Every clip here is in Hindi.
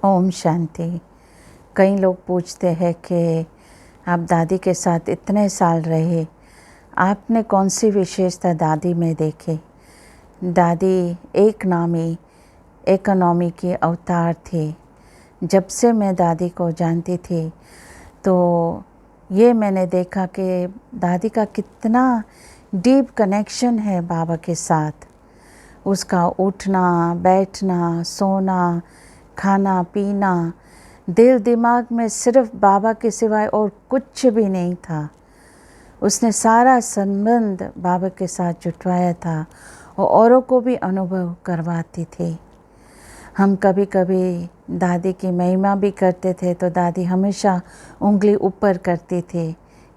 ओम शांति। कई लोग पूछते हैं कि आप दादी के साथ इतने साल रहे, आपने कौन सी विशेषता दादी में देखी? दादी एक नामी इकोनॉमी की अवतार थी। जब से मैं दादी को जानती थी तो ये मैंने देखा कि दादी का कितना डीप कनेक्शन है बाबा के साथ। उसका उठना, बैठना, सोना, खाना पीना, दिल दिमाग में सिर्फ बाबा के सिवाय और कुछ भी नहीं था। उसने सारा संबंध बाबा के साथ जुटवाया था और औरों को भी अनुभव करवाती थी। हम कभी कभी दादी की महिमा भी करते थे तो दादी हमेशा उंगली ऊपर करती थी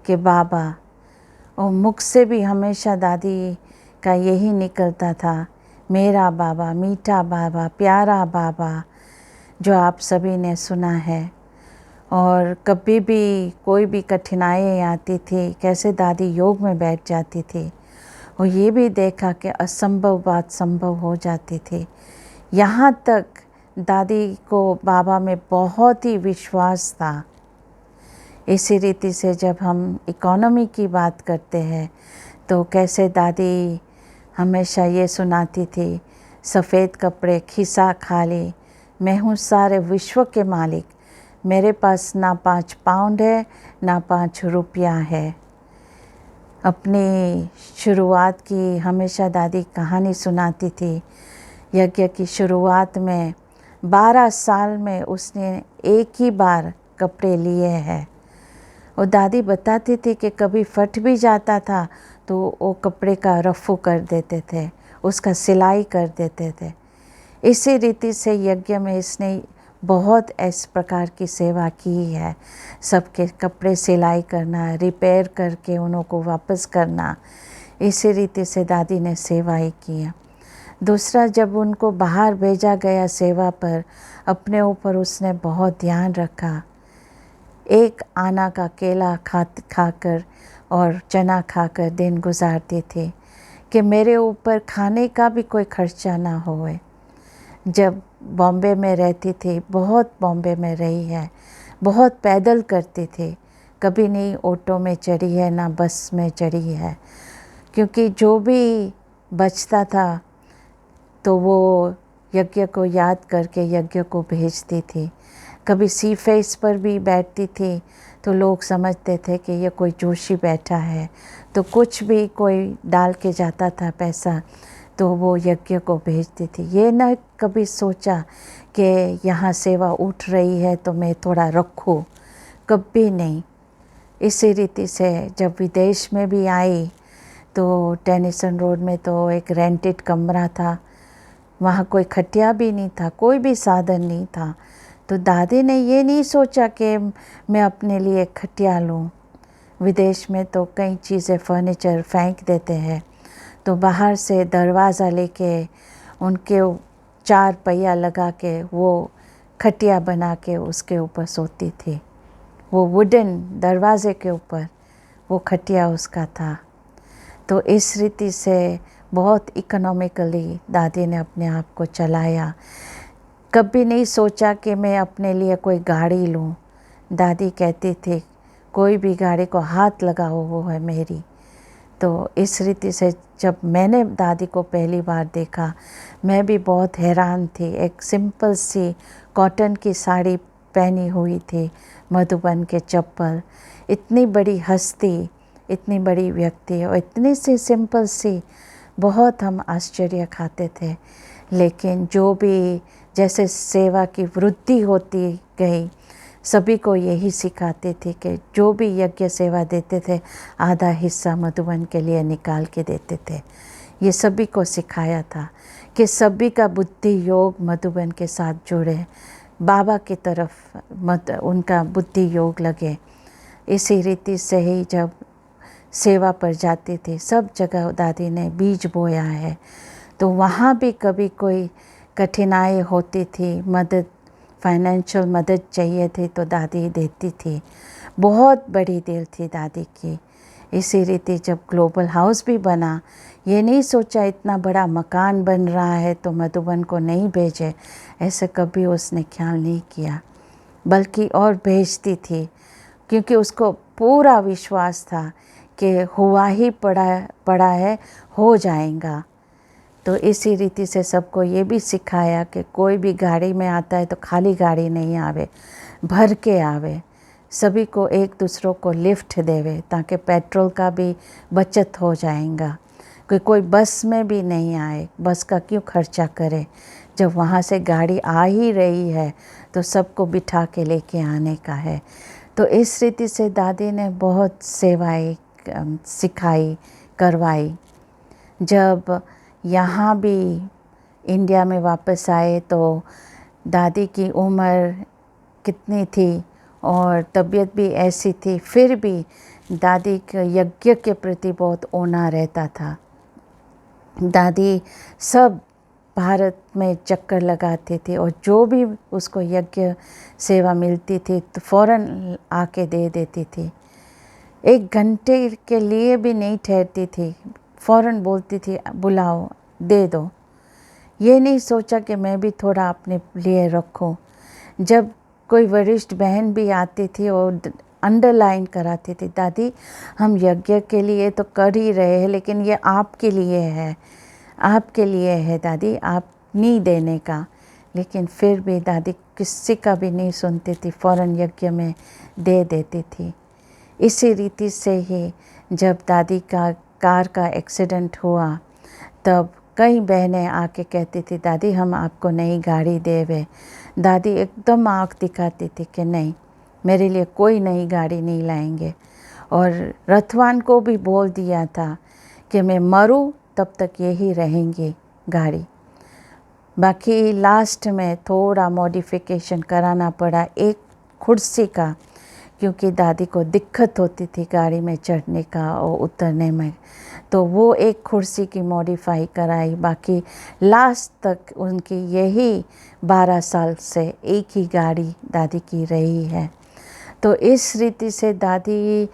कि बाबा, और मुख से भी हमेशा दादी का यही निकलता था, मेरा बाबा, मीठा बाबा, प्यारा बाबा, जो आप सभी ने सुना है। और कभी भी कोई भी कठिनाई आती थी, कैसे दादी योग में बैठ जाती थी और ये भी देखा कि असंभव बात संभव हो जाती थी। यहाँ तक दादी को बाबा में बहुत ही विश्वास था। इसी रीति से जब हम इकोनॉमी की बात करते हैं तो कैसे दादी हमेशा ये सुनाती थी, सफ़ेद कपड़े, खिस्सा खाली, मैं हूँ सारे विश्व के मालिक, मेरे पास ना 5 पाउंड है ना 5 रुपया है। अपनी शुरुआत की हमेशा दादी कहानी सुनाती थी। यज्ञ की शुरुआत में 12 साल में उसने एक ही बार कपड़े लिए हैं। और दादी बताती थी कि कभी फट भी जाता था तो वो कपड़े का रफ़ू कर देते थे, उसका सिलाई कर देते थे। इसी रीति से यज्ञ में इसने बहुत इस प्रकार की सेवा की है। सबके कपड़े सिलाई करना, रिपेयर करके उनको वापस करना, इसी रीति से दादी ने सेवाएं की है। दूसरा, जब उनको बाहर भेजा गया सेवा पर, अपने ऊपर उसने बहुत ध्यान रखा। एक आना का केला खाकर और चना खाकर दिन गुजारती थी कि मेरे ऊपर खाने का भी कोई खर्चा ना होए। जब बॉम्बे में रहती थी, बहुत बॉम्बे में रही है, बहुत पैदल करती थी, कभी नहीं ऑटो में चढ़ी है ना बस में चढ़ी है, क्योंकि जो भी बचता था तो वो यज्ञ को याद करके यज्ञ को भेजती थी। कभी सी फेस पर भी बैठती थी तो लोग समझते थे कि ये कोई जोशी बैठा है, तो कुछ भी कोई डाल के जाता था पैसा तो वो यज्ञ को भेजती थी। ये न कभी सोचा कि यहाँ सेवा उठ रही है तो मैं थोड़ा रखूँ, कभी नहीं। इसी रीति से जब विदेश में भी आई तो टेनिसन रोड में तो एक रेंटेड कमरा था, वहाँ कोई खटिया भी नहीं था, कोई भी साधन नहीं था। तो दादी ने ये नहीं सोचा कि मैं अपने लिए खटिया लूँ। विदेश में तो कई चीज़ें फर्नीचर फेंक देते हैं, तो बाहर से दरवाज़ा लेके उनके 4 पहिया लगा के वो खटिया बना के उसके ऊपर सोती थी। वो वुडन दरवाज़े के ऊपर वो खटिया उसका था। तो इस रीति से बहुत इकोनॉमिकली दादी ने अपने आप को चलाया। कभी नहीं सोचा कि मैं अपने लिए कोई गाड़ी लूँ। दादी कहती थी कोई भी गाड़ी को हाथ लगाओ वो है मेरी। तो इस रीति से जब मैंने दादी को पहली बार देखा, मैं भी बहुत हैरान थी। एक सिंपल सी कॉटन की साड़ी पहनी हुई थी, मधुबन के चप्पल, इतनी बड़ी हस्ती, इतनी बड़ी व्यक्ति और इतनी सी सिंपल सी, बहुत हम आश्चर्य खाते थे। लेकिन जो भी जैसे सेवा की वृद्धि होती गई, सभी को यही सिखाते थे कि जो भी यज्ञ सेवा देते थे आधा हिस्सा मधुबन के लिए निकाल के देते थे। ये सभी को सिखाया था कि सभी का बुद्धि योग मधुबन के साथ जुड़े, बाबा की तरफ उनका बुद्धि योग लगे। इसी रीति से ही जब सेवा पर जाती थी, सब जगह दादी ने बीज बोया है। तो वहाँ भी कभी कोई कठिनाई होती थी, मदद, फाइनेंशियल मदद चाहिए थी तो दादी देती थी। बहुत बड़ी दिल थी दादी की। इसी रीति जब ग्लोबल हाउस भी बना, ये नहीं सोचा इतना बड़ा मकान बन रहा है तो मधुबन को नहीं भेजे, ऐसे कभी उसने ख्याल नहीं किया, बल्कि और भेजती थी, क्योंकि उसको पूरा विश्वास था कि हुआ ही पड़ा है, हो जाएगा। तो इसी रीति से सबको ये भी सिखाया कि कोई भी गाड़ी में आता है तो खाली गाड़ी नहीं आवे, भर के आवे, सभी को एक दूसरों को लिफ्ट देवे, ताकि पेट्रोल का भी बचत हो जाएगा। कोई बस में भी नहीं आए, बस का क्यों खर्चा करे, जब वहाँ से गाड़ी आ ही रही है तो सबको बिठा के लेके आने का है। तो इस रीति से दादी ने बहुत सेवाएं सिखाई, करवाई। जब यहाँ भी इंडिया में वापस आए तो दादी की उम्र कितनी थी और तबीयत भी ऐसी थी, फिर भी दादी के यज्ञ के प्रति बहुत ओना रहता था। दादी सब भारत में चक्कर लगाते थे और जो भी उसको यज्ञ सेवा मिलती थी तो फ़ौरन आके दे देती थी। 1 घंटे के लिए भी नहीं ठहरती थी, फ़ौरन बोलती थी बुलाओ दे दो। ये नहीं सोचा कि मैं भी थोड़ा अपने लिए रखूं। जब कोई वरिष्ठ बहन भी आती थी और अंडरलाइन कराती थी, दादी हम यज्ञ के लिए तो कर ही रहे हैं, लेकिन ये आपके लिए है, आपके लिए है दादी, आप नहीं देने का। लेकिन फिर भी दादी किसी का भी नहीं सुनती थी, फ़ौरन यज्ञ में दे देती थी। इसी रीति से ही जब दादी का कार का एक्सीडेंट हुआ तब कई बहनें आके कहती थी दादी हम आपको नई गाड़ी देवे। दादी एकदम आँख दिखाती थी कि नहीं, मेरे लिए कोई नई गाड़ी नहीं लाएंगे। और रथवान को भी बोल दिया था कि मैं मरूं तब तक यही रहेंगी गाड़ी। बाकी लास्ट में थोड़ा मॉडिफिकेशन कराना पड़ा एक कुर्सी का, क्योंकि दादी को दिक्कत होती थी गाड़ी में चढ़ने का और उतरने में, तो वो एक कुर्सी की मॉडिफाई कराई। बाकी लास्ट तक उनकी यही 12 साल से एक ही गाड़ी दादी की रही है। तो इस रीति से दादी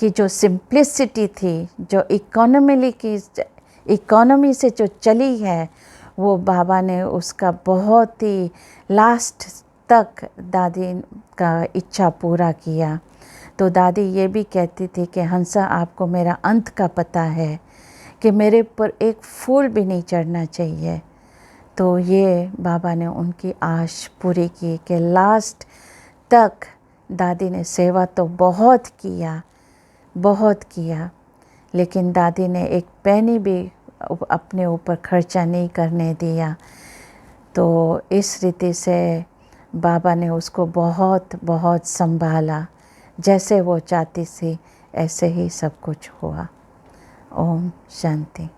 की जो सिंप्लिसिटी थी, जो इकोनॉमी से जो चली है, वो बाबा ने उसका बहुत ही लास्ट तक दादी का इच्छा पूरा किया। तो दादी ये भी कहती थी कि हंसा आपको मेरा अंत का पता है कि मेरे पर एक फूल भी नहीं चढ़ना चाहिए। तो ये बाबा ने उनकी आश पूरी की कि लास्ट तक दादी ने सेवा तो बहुत किया, लेकिन दादी ने एक पैनी भी अपने ऊपर खर्चा नहीं करने दिया। तो इस रीति से बाबा ने उसको बहुत संभाला, जैसे वो चाहती थी ऐसे ही सब कुछ हुआ। ओम शांति।